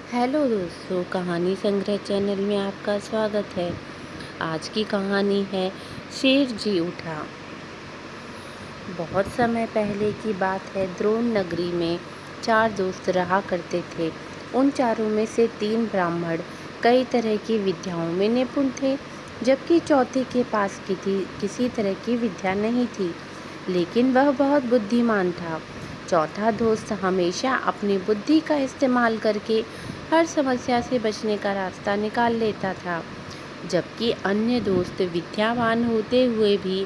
Hello दोस्तों, कहानी संग्रह चैनल में आपका स्वागत है। आज की कहानी है शेर जी उठा। बहुत समय पहले की बात है। द्रोण नगरी में 4 दोस्त रहा करते थे। उन चारों में से 3 ब्राह्मण कई तरह की विद्याओं में निपुण थे, जबकि चौथे के पास किसी तरह की विद्या नहीं थी, लेकिन वह बहुत बुद्धिमान था। चौथा दोस्त हमेशा अपनी बुद्धि का इस्तेमाल करके हर समस्या से बचने का रास्ता निकाल लेता था, जबकि अन्य दोस्त विद्यावान होते हुए भी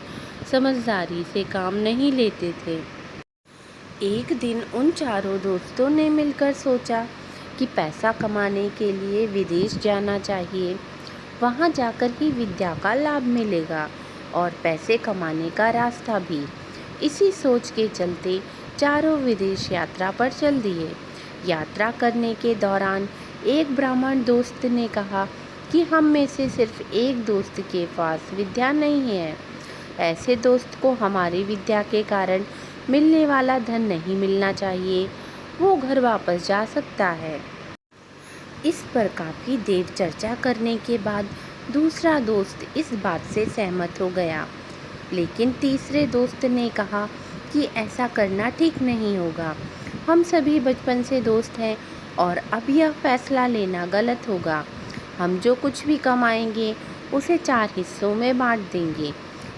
समझदारी से काम नहीं लेते थे। एक दिन उन चारों दोस्तों ने मिलकर सोचा कि पैसा कमाने के लिए विदेश जाना चाहिए। वहां जाकर ही विद्या का लाभ मिलेगा और पैसे कमाने का रास्ता भी। इसी सोच के चलते चारों विदेश यात्रा पर चल दिए। यात्रा करने के दौरान एक ब्राह्मण दोस्त ने कहा कि हम में से सिर्फ एक दोस्त के पास विद्या नहीं है। ऐसे दोस्त को हमारी विद्या के कारण मिलने वाला धन नहीं मिलना चाहिए, वो घर वापस जा सकता है। इस पर काफ़ी देर चर्चा करने के बाद दूसरा दोस्त इस बात से सहमत हो गया, लेकिन तीसरे दोस्त ने कहा कि ऐसा करना ठीक नहीं होगा। हम सभी बचपन से दोस्त हैं और अब यह फैसला लेना गलत होगा। हम जो कुछ भी कमाएंगे उसे 4 हिस्सों में बांट देंगे।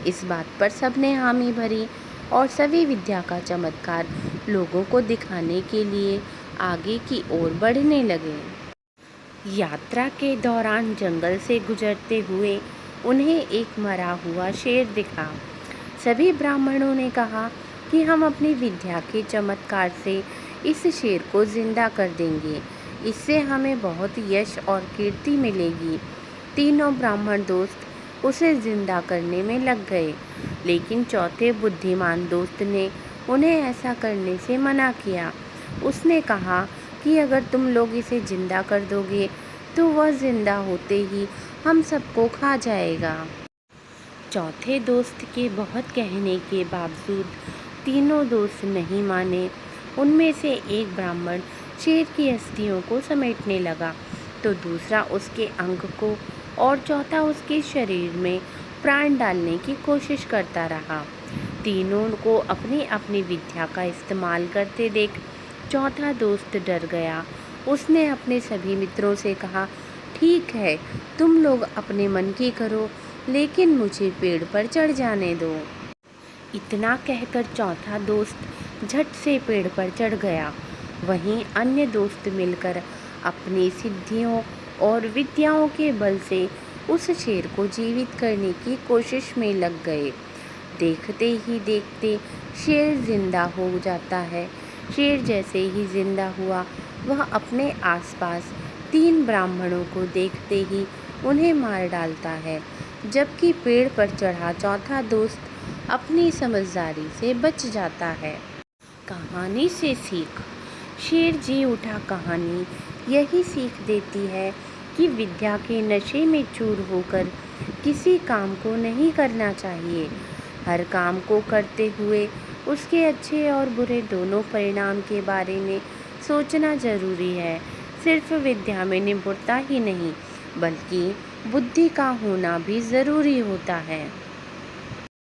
इस बात पर सबने हामी भरी और सभी विद्या का चमत्कार लोगों को दिखाने के लिए आगे की ओर बढ़ने लगे। यात्रा के दौरान जंगल से गुजरते हुए उन्हें एक मरा हुआ शेर दिखा। सभी ब्राह्मणों ने कहा कि हम अपनी विद्या के चमत्कार से इस शेर को जिंदा कर देंगे। इससे हमें बहुत यश और कीर्ति मिलेगी। तीनों ब्राह्मण दोस्त उसे जिंदा करने में लग गए, लेकिन चौथे बुद्धिमान दोस्त ने उन्हें ऐसा करने से मना किया। उसने कहा कि अगर तुम लोग इसे जिंदा कर दोगे तो वह जिंदा होते ही हम सबको खा जाएगा। चौथे दोस्त के बहुत कहने के बावजूद तीनों दोस्त नहीं माने। उनमें से एक ब्राह्मण शेर की अस्थियों को समेटने लगा, तो दूसरा उसके अंग को और चौथा उसके शरीर में प्राण डालने की कोशिश करता रहा। तीनों को अपनी अपनी विद्या का इस्तेमाल करते देख चौथा दोस्त डर गया। उसने अपने सभी मित्रों से कहा, ठीक है, तुम लोग अपने मन की करो, लेकिन मुझे पेड़ पर चढ़ जाने दो। इतना कहकर चौथा दोस्त झट से पेड़ पर चढ़ गया। वहीं अन्य दोस्त मिलकर अपनी सिद्धियों और विद्याओं के बल से उस शेर को जीवित करने की कोशिश में लग गए। देखते ही देखते शेर जिंदा हो जाता है। शेर जैसे ही जिंदा हुआ, वह अपने आसपास 3 ब्राह्मणों को देखते ही उन्हें मार डालता है, जबकि पेड़ पर चढ़ा चौथा दोस्त अपनी समझदारी से बच जाता है। कहानी से सीख। शेर जी उठा कहानी यही सीख देती है कि विद्या के नशे में चूर होकर किसी काम को नहीं करना चाहिए। हर काम को करते हुए उसके अच्छे और बुरे दोनों परिणाम के बारे में सोचना जरूरी है। सिर्फ विद्या में निपुणता ही नहीं, बल्कि बुद्धि का होना भी ज़रूरी होता है।